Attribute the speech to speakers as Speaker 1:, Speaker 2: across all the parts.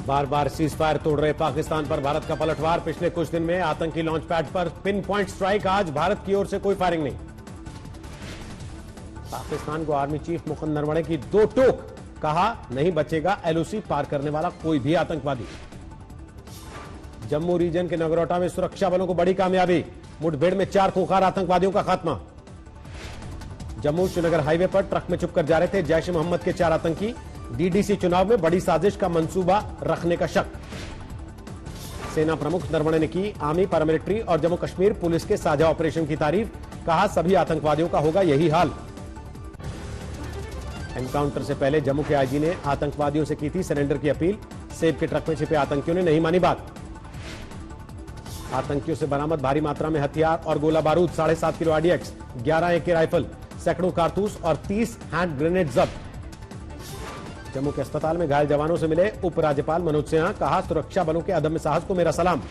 Speaker 1: बार बार cease fire तोड़ रहे पाकिस्तान पर भारत का पलटवार। पिछले कुछ दिन में आतंकी लॉन्च पैड पर पिन पॉइंट स्ट्राइक। आज भारत की ओर से कोई फायरिंग नहीं। पाकिस्तान को आर्मी चीफ मुकुंद नरवणे की दो टोक। कहा नहीं बचेगा एलओसी पार करने वाला कोई भी आतंकवादी। जम्मू रीजन के नगरोटा में सुरक्षा बलों को बड़ी कामयाबी। मुठभेड़ में 4 खूंखार आतंकवादियों का खात्मा। जम्मू श्रीनगर हाईवे पर ट्रक में छुपकर जा रहे थे जैश ए मोहम्मद के 4 आतंकी। डीडीसी चुनाव में बड़ी साजिश का मंसूबा रखने का शक। सेना प्रमुख नरवणे ने की आर्मी, पैरामिलिट्री और जम्मू कश्मीर पुलिस के साझा ऑपरेशन की तारीफ। कहा सभी आतंकवादियों का होगा यही हाल। एनकाउंटर से पहले जम्मू के आईजी ने आतंकवादियों से की थी सरेंडर की अपील। सेब के ट्रक में छिपे आतंकियों ने नहीं मानी बात। आतंकियों से बरामद भारी मात्रा में हथियार और गोला बारूद। 7.5 किलो आरडीएक्स, 11 AK राइफल, सैकड़ों कारतूस और 30 हैंड ग्रेनेड जब्त। जम्मू के अस्पताल में घायल जवानों से मिले उपराज्यपाल मनोज सिन्हा। कहा सुरक्षा बलों के अदम्य साहस को मेरा सलाम।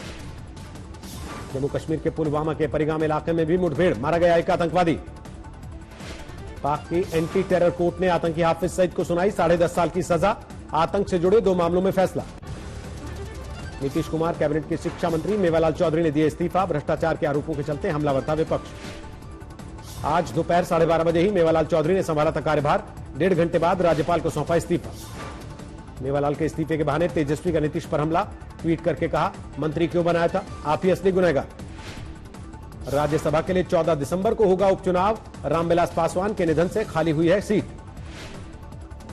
Speaker 1: जम्मू कश्मीर के पुलवामा के परिगाम इलाके में भी मुठभेड़, मारा गया एक आतंकवादी। पाक की एंटी टेरर कोर्ट ने आतंकी हाफिज सईद को सुनाई 10.5 साल की सजा। आतंक से जुड़े 2 मामलों में फैसला। नीतीश कुमार कैबिनेट के शिक्षा मंत्री मेवालाल चौधरी ने दिए इस्तीफा। भ्रष्टाचार के आरोपों के चलते हमलावर था विपक्ष। आज दोपहर 12:30 बजे ही मेवालाल चौधरी ने संभाला था कार्यभार। 1.5 घंटे बाद राज्यपाल को सौंपा इस्तीफा। मेवालाल के इस्तीफे के बहाने तेजस्वी का नीतीश पर हमला। ट्वीट करके कहा मंत्री क्यों बनाया था, आप ही असली गुनहगार। राज्यसभा के लिए 14 दिसंबर को होगा उपचुनाव। रामविलास पासवान के निधन से खाली हुई है सीट।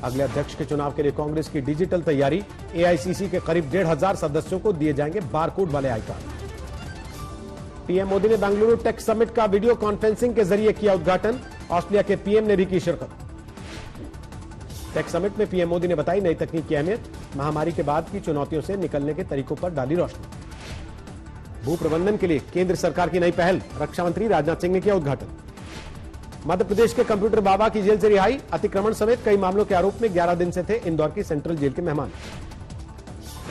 Speaker 1: अगले अध्यक्ष के चुनाव के लिए कांग्रेस की डिजिटल तैयारी। एआईसीसी के करीब 1,500 सदस्यों को दिए जाएंगे बारकोड वाले आई कार्ड। पीएम मोदी ने बेंगलुरु टेक समिट का वीडियो कॉन्फ्रेंसिंग के जरिए किया उद्घाटन। ऑस्ट्रेलिया के पीएम ने भी की शिरकत। टेक समिट में पीएम मोदी ने बताई नई तकनीक की अहमियत। महामारी के बाद की चुनौतियों से निकलने के तरीकों पर डाली रोशनी। भू प्रबंधन के लिए केंद्र सरकार की नई पहल। रक्षा मंत्री राजनाथ सिंह ने किया उद्घाटन। मध्य प्रदेश के कंप्यूटर बाबा की जेल से रिहाई। अतिक्रमण समेत कई मामलों के आरोप में 11 दिन से थे इंदौर की सेंट्रल जेल के मेहमान।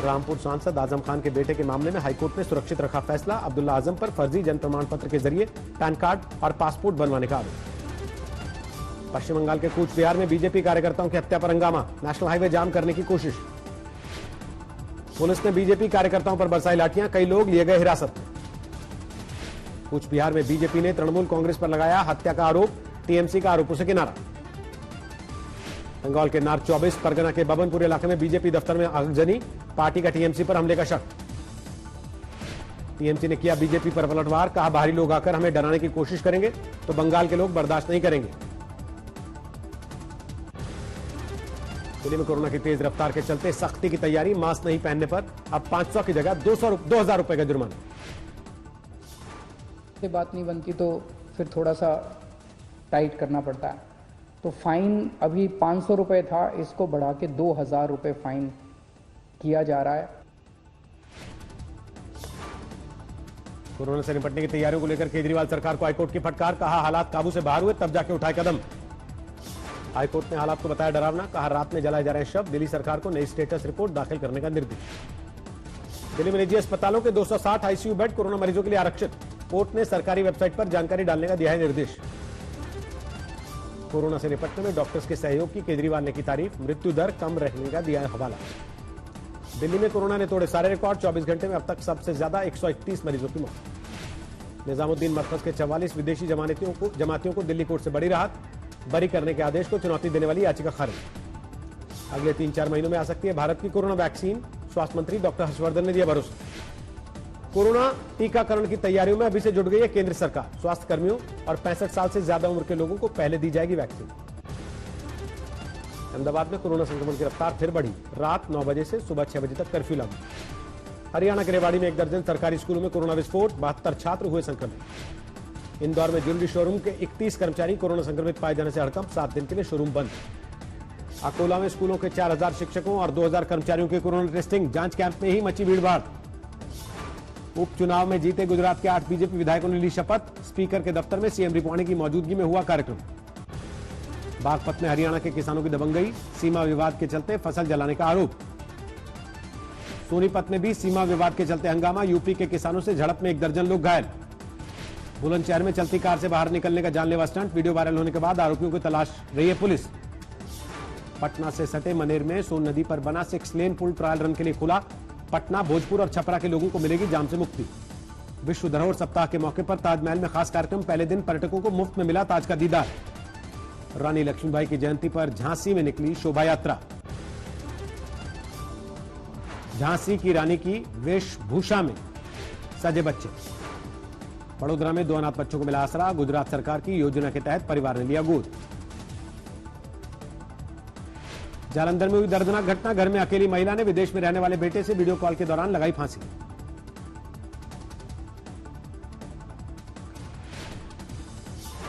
Speaker 1: रामपुर सांसद आजम खान के बेटे के मामले में हाईकोर्ट ने सुरक्षित रखा फैसला। अब्दुल्ला आजम पर फर्जी जन प्रमाण पत्र के जरिए पैन कार्ड और पासपोर्ट बनवाने का आरोप। पश्चिम बंगाल के कूच बिहार में बीजेपी कार्यकर्ताओं की हत्या पर हंगामा। नेशनल हाईवे जाम करने की कोशिश। पुलिस ने बीजेपी कार्यकर्ताओं पर बरसाई लाठियां। कई लोग लिए गए हिरासत में। कूच बिहार में बीजेपी ने तृणमूल कांग्रेस पर लगाया हत्या का आरोप। टीएमसी का आरोपों से किनारा। बंगाल के नार 24 परगना के बबनपुर इलाके में बीजेपी दफ्तर में आगजनी। पार्टी का टीएमसी पर हमले का शक। टीएमसी ने किया बीजेपी पर पलटवार। कहा बाहरी लोग आकर हमें डराने की कोशिश करेंगे तो बंगाल के लोग बर्दाश्त नहीं करेंगे। दिल्ली में कोरोना की तेज रफ्तार के चलते सख्ती की तैयारी। मास्क नहीं पहनने पर अब 500 की जगह 2,000 रुपए का जुर्माना।
Speaker 2: बात नहीं बनती तो फिर थोड़ा सा टाइट करना पड़ता है। तो फाइन अभी 500 रुपए था, इसको बढ़ा के 2,000 रुपए फाइन किया जा रहा है।
Speaker 1: कोरोना से निपटने की तैयारियों को लेकर केजरीवाल सरकार को हाईकोर्ट की फटकार। कहा हालात काबू से बाहर हुए तब जाके उठाए कदम। हाईकोर्ट ने हालात को बताया डरावना। कहा रात में जलाए जा रहे शव। दिल्ली सरकार को नई स्टेटस रिपोर्ट दाखिल करने का निर्देश। दिल्ली में निजी अस्पतालों के 260 आईसीयू बेड कोरोना मरीजों के लिए आरक्षित। कोर्ट ने सरकारी वेबसाइट पर जानकारी डालने का दिया है निर्देश। कोरोना से निपटने में डॉक्टर्स के सहयोग की केजरीवाल ने की तारीफ। मृत्यु दर कम रहने का दिया है हवाला। दिल्ली में कोरोना ने तोड़े सारे रिकॉर्ड। 24 घंटे में अब तक सबसे ज्यादा 131 मरीजों की मौत। निजामुद्दीन मरकज के 44 विदेशी जमातियों को दिल्ली कोर्ट से बड़ी राहत। बरी करने के आदेश को चुनौती देने वाली याचिका खारिज। अगले 3-4 महीनों में आ सकती है भारत की कोरोना वैक्सीन। स्वास्थ्य मंत्री डॉक्टर हर्षवर्धन ने दिया भरोसा। कोरोना टीकाकरण की तैयारियों में अभी से जुट गई है केंद्र सरकार। स्वास्थ्य कर्मियों और 65 साल से ज्यादा उम्र के लोगों को पहले दी जाएगी वैक्सीन। अहमदाबाद में कोरोना संक्रमण की रफ्तार फिर बढ़ी। रात 9 बजे से सुबह 6 बजे तक कर्फ्यू लागू। हरियाणा के रेवाड़ी में 1 दर्जन सरकारी स्कूलों में कोरोना विस्फोट। 72 छात्र हुए संक्रमित। इंदौर में ज्वेलरी शोरूम के 31 कर्मचारी कोरोना संक्रमित पाए जाने से हड़कंप। 7 दिन के लिए शोरूम बंद। अकोला में स्कूलों के 4,000 शिक्षकों और 2,000 कर्मचारियों की कोरोना टेस्टिंग। जांच कैंप में ही मची भीड़भाड़। उपचुनाव में जीते गुजरात के 8 बीजेपी विधायकों ने ली शपथ। स्पीकर के दफ्तर में सीएम रिपाणी की मौजूदगी में हुआ कार्यक्रम। बागपत में हरियाणा के किसानों की दबंगई। सीमा विवाद के चलते फसल जलाने का आरोप। सोनीपत में भी सीमा विवाद के चलते हंगामा। यूपी के किसानों से झड़प में 1 दर्जन लोग घायल। बुलंदशहर में चलती कार से बाहर निकलने का जानलेवा स्टंट। वीडियो वायरल होने के बाद आरोपियों की तलाश रही है पुलिस। पटना से सटे मनेर में सोन नदी पर बना 6 लेन पुल ट्रायल रन के लिए खुला। पटना, भोजपुर और छपरा के लोगों को मिलेगी जाम से मुक्ति। विश्व धरोहर सप्ताह के मौके पर ताजमहल में खास कार्यक्रम। पहले दिन पर्यटकों को मुफ्त में मिला ताज का दीदार। रानी लक्ष्मीबाई की जयंती पर झांसी में निकली शोभा यात्रा। झांसी की रानी की वेशभूषा में सजे बच्चे। बड़ोदरा में 2 अनाथ बच्चों को मिला आसरा। गुजरात सरकार की योजना के तहत परिवार ने लिया गोद। जालंधर में हुई दर्दनाक घटना। घर में अकेली महिला ने विदेश में रहने वाले बेटे से वीडियो कॉल के दौरान लगाई फांसी।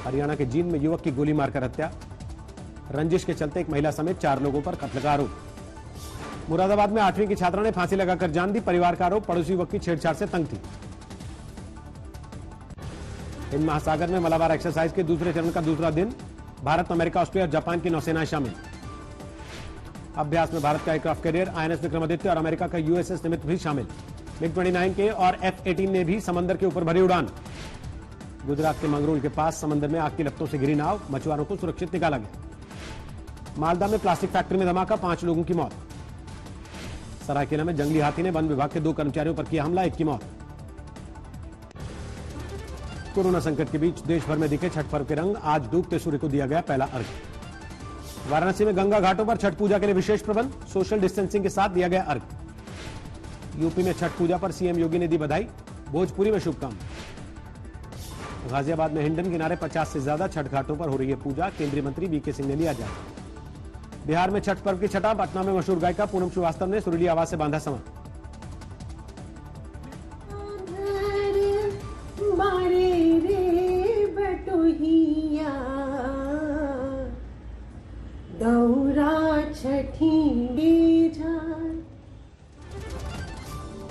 Speaker 1: हरियाणा के जींद में युवक की गोली मारकर हत्या। रंजिश के चलते एक महिला समेत 4 लोगों पर कत्ल का आरोप। मुरादाबाद में 8वीं की छात्रा ने फांसी लगाकर जान दी। परिवार का आरोप पड़ोसी युवक की छेड़छाड़ से तंग थी। हिंद महासागर में मलाबार एक्सरसाइज के दूसरे चरण का दूसरा दिन। भारत, अमेरिका, ऑस्ट्रेलिया और जापान की नौसेनाएं शामिल। अभ्यास में भारत का एयरक्राफ्ट कैरियर आईएनएस विक्रमादित्य और अमेरिका का यूएसएस निमित्त भी शामिल। MiG-29 के और F-18 ने भी समंदर के ऊपर भरी उड़ान। गुजरात के मंगरोल के पास समंदर में आग की लपटों से गिरी नाव। मछुआरों को सुरक्षित निकाला गया। मालदा में प्लास्टिक फैक्ट्री में धमाका, 5 लोगों की मौत। सरायकेला में जंगली हाथी ने वन विभाग के 2 कर्मचारियों पर किया हमला, 1 की मौत। कोरोना संकट के बीच देश भर में दिखे छठ पर्व के रंग। आज डूबते सूर्य को दिया गया पहला अर्घ्य। वाराणसी में गंगा घाटों पर छठ पूजा के लिए विशेष प्रबंध। सोशल डिस्टेंसिंग के साथ दिया गया अर्घ्य। यूपी में छठ पूजा पर सीएम योगी ने दी बधाई। भोजपुरी में शुभकामनाएं। गाजियाबाद में हिंडन किनारे 50 से ज्यादा छठ घाटों पर हो रही है पूजा। केंद्रीय मंत्री वीके सिंह ने लिया जायजा। बिहार में छठ पर्व की छठा। पटना में मशहूर गायिका पूनम श्रीवास्तव ने सुरीली आवाज से बांधा समा।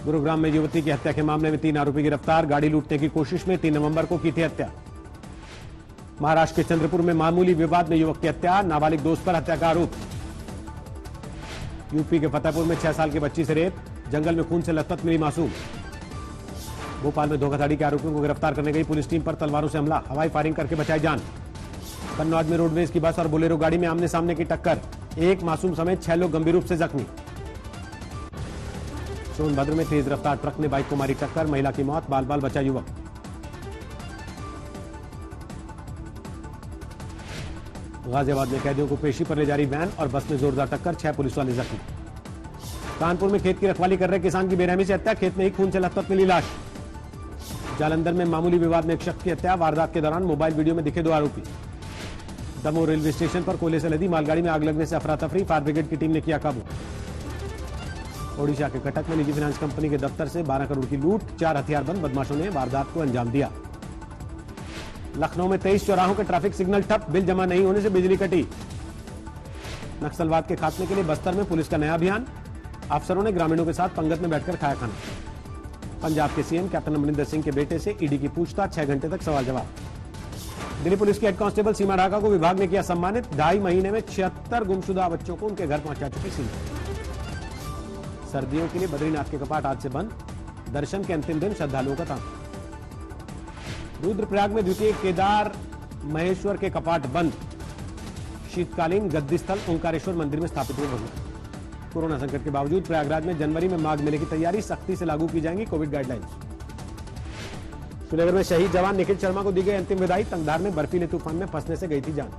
Speaker 1: गुरुग्राम में युवती की हत्या के मामले में 3 आरोपी गिरफ्तार। गाड़ी लूटने की कोशिश में 3 नवंबर को की थी हत्या। महाराष्ट्र के चंद्रपुर में मामूली विवाद में युवक की हत्या। नाबालिग दोस्त पर हत्या का आरोप। यूपी के फतेहपुर में 6 साल की बच्ची से रेप। जंगल में खून से लथपथ मिली मासूम। भोपाल में धोखाधड़ी के आरोपियों को गिरफ्तार करने गई पुलिस टीम पर तलवारों से हमला। हवाई फायरिंग करके बचाई जान। कन्नौज में रोडवेज की बस और बोलेरो गाड़ी में आमने सामने की टक्कर। 1 मासूम समेत 6 लोग गंभीर रूप से जख्मी। सोनभद्र में तेज रफ्तार ट्रक ने बाइक को मारी टक्कर। महिला की मौत, बाल बाल बचा युवक। गाजियाबाद में कैदियों को पेशी पर ले जा रही वैन और बस में जोरदार टक्कर। 6 पुलिस वाले जख्मी। कानपुर में खेत की रखवाली कर रहे किसान की बेरहमी से हत्या। खेत में ही खून से लथपथ मिली लाश। जालंधर में मामूली विवाद में एक शख्स की हत्या। वारदात के दौरान मोबाइल वीडियो में दिखे 2 आरोपी। दमोह रेलवे स्टेशन पर कोयले से लदी मालगाड़ी में आग लगने से अफरा तफरी। फायर ब्रिगेड की टीम ने किया काबू। ओडिशा के कटक में निजी फाइनेंस कंपनी के दफ्तर से 12 करोड़ की लूट। 4 हथियारबंद बदमाशों ने वारदात को अंजाम दिया। लखनऊ में 23 चौराहों के ट्रैफिक सिग्नल ठप। बिल जमा नहीं होने से बिजली कटी। नक्सलवाद के खात्मे के लिए बस्तर में पुलिस का नया अभियान। अफसरों ने ग्रामीणों के साथ पंगत में बैठकर खाया खाना। पंजाब के सीएम कैप्टन अमरिंदर सिंह के बेटे से ईडी की पूछताछ। 6 घंटे तक सवाल जवाब। दिल्ली पुलिस के हेड कांस्टेबल सीमा ढाका को विभाग ने किया सम्मानित। 2.5 महीने में 76 गुमशुदा बच्चों को उनके घर पहुंचा चुकी सीमा। सर्दियों के लिए बद्रीनाथ के कपाट आज से बंद। दर्शन के अंतिम दिन श्रद्धालुओं का तांता। रुद्रप्रयाग में द्वितीय केदार महेश्वर के कपाट बंद। शीतकालीन गद्दी स्थल ओंकारेश्वर मंदिर में स्थापित हुए भगवान। कोरोना संकट के बावजूद प्रयागराज में जनवरी में माघ मेले की तैयारी। सख्ती से लागू की जाएंगी कोविड गाइडलाइंस। श्रीनगर में शहीद जवान निखिल शर्मा को दी गई अंतिम विदाई। तंगधार में बर्फीले तूफान में फंसने से गई थी जान।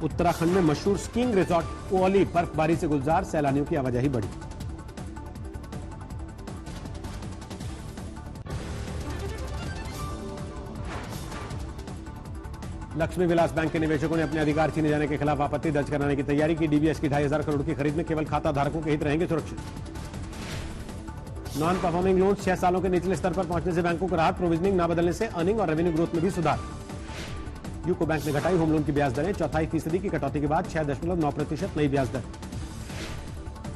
Speaker 1: उत्तराखंड में मशहूर स्कीइंग रिजॉर्ट ओली बर्फबारी से गुलजार। सैलानियों की आवाजाही बढ़ी। लक्ष्मी विलास बैंक के निवेशकों ने अपने अधिकार छीने जाने के खिलाफ आपत्ति दर्ज कराने की तैयारी की। डीबीएस की 2,500 करोड़ की खरीद में केवल खाता धारकों के हित रहेंगे सुरक्षित। नॉन परफॉर्मिंग लोन 6 सालों के निचले स्तर पर पहुंचने से बैंकों को राहत। प्रोविजनिंग न बदलने से अर्निंग और रेवेन्यू ग्रोथ में भी सुधार। यूको बैंक ने घटाई होम लोन की ब्याज दरें। 4.25% की कटौती के बाद 6.9% नई ब्याज दर।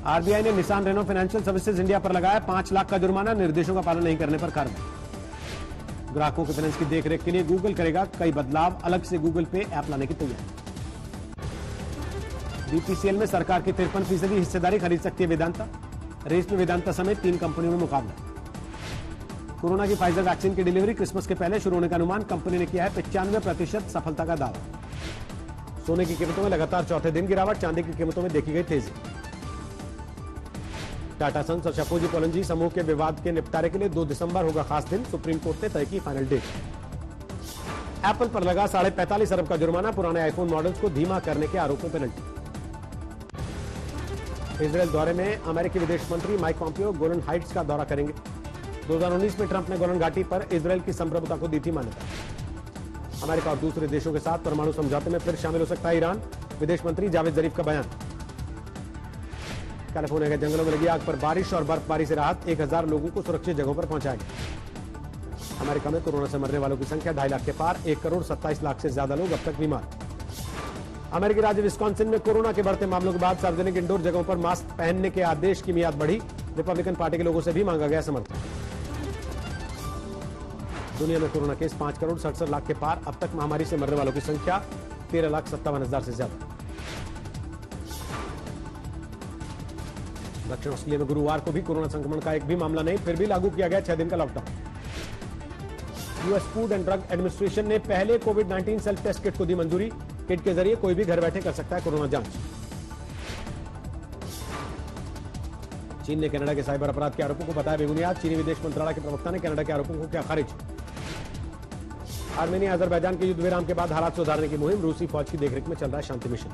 Speaker 1: आरबीआई ने Nissan Renault financial services India पर लगाया 5 लाख का जुर्माना। निर्देशों का पालन नहीं करने पर कार्रवाई। ग्राहकों के फाइनेंस की देखरेख के लिए गूगल करेगा कई बदलाव। अलग से गूगल पे ऐप लाने की तैयारी। बीपीसीएल में सरकार की 53% हिस्सेदारी खरीद सकती है वेदांता। रेस में वेदांता समेत 3 कंपनियों में मुकाबला। कोरोना की फाइजर वैक्सीन की डिलीवरी क्रिसमस के पहले शुरू होने का अनुमान। कंपनी ने किया है 95% सफलता का दावा। सोने की कीमतों में लगातार चौथे दिन गिरावट, चांदी की कीमतों में देखी गई तेजी। टाटा सन्स और शापोर्जी पॉलिंजी समूह के विवाद के निपटारे के लिए 2 दिसंबर होगा खास दिन, सुप्रीम कोर्ट ने तय की फाइनल डेट। एप्पल पर लगा 45.5 अरब का जुर्माना, पुराने आईफोन मॉडल्स को धीमा करने के आरोप में पेनल्टी। इजरायल दौरे में अमेरिकी विदेश मंत्री माइक पॉम्पियो गोलन हाइट्स का दौरा करेंगे। 2019 में ट्रंप ने गोलन घाटी पर इजरायल की संप्रभुता को दी थी मान्यता। अमेरिका और दूसरे देशों के साथ परमाणु समझौते में फिर शामिल हो सकता है ईरान, विदेश मंत्री जावेद जरीफ का बयान। कैलिफोर्निया के जंगलों में लगी आग पर बारिश और बर्फबारी से राहत, 1000 लोगों को सुरक्षित जगहों पर पहुंचाया गया। अमेरिका में कोरोना से मरने वालों की संख्या 2.5 लाख के पार, 1,27,00,000 से ज्यादा लोग अब तक बीमार। अमेरिकी राज्य विस्कॉन्सिन में कोरोना के बढ़ते मामलों के बाद सार्वजनिक इंडोर जगहों पर मास्क पहनने के आदेश की मियाद बढ़ी, रिपब्लिकन पार्टी के लोगों से भी मांगा गया समर्थन। दुनिया में कोरोना केस 5,67,00,000 के पार, अब तक महामारी से मरने वालों की संख्या 13,57,000 से ज्यादा। दक्षिण ऑस्ट्रेलिया में गुरुवार को भी कोरोना संक्रमण का एक भी मामला नहीं, फिर भी लागू किया गया 6 दिन का lockdown. US food and drug administration ने पहले कोविड-19 सेल्फ टेस्ट किट को दी मंजूरी, किट के जरिए कोई भी घर बैठे कर सकता है कोरोना जांच। चीन ने कनाडा के साइबर अपराध के आरोपों को बताया बेबुनियाद, चीनी विदेश मंत्रालय के प्रवक्ता ने कनाडा के आरोपों को किया खारिज। आर्मेनिया अजरबैजान के युद्ध विराम के बाद हालात सुधारने की मुहिम, रूसी फौज की देखरेख में चल रहा है शांति मिशन।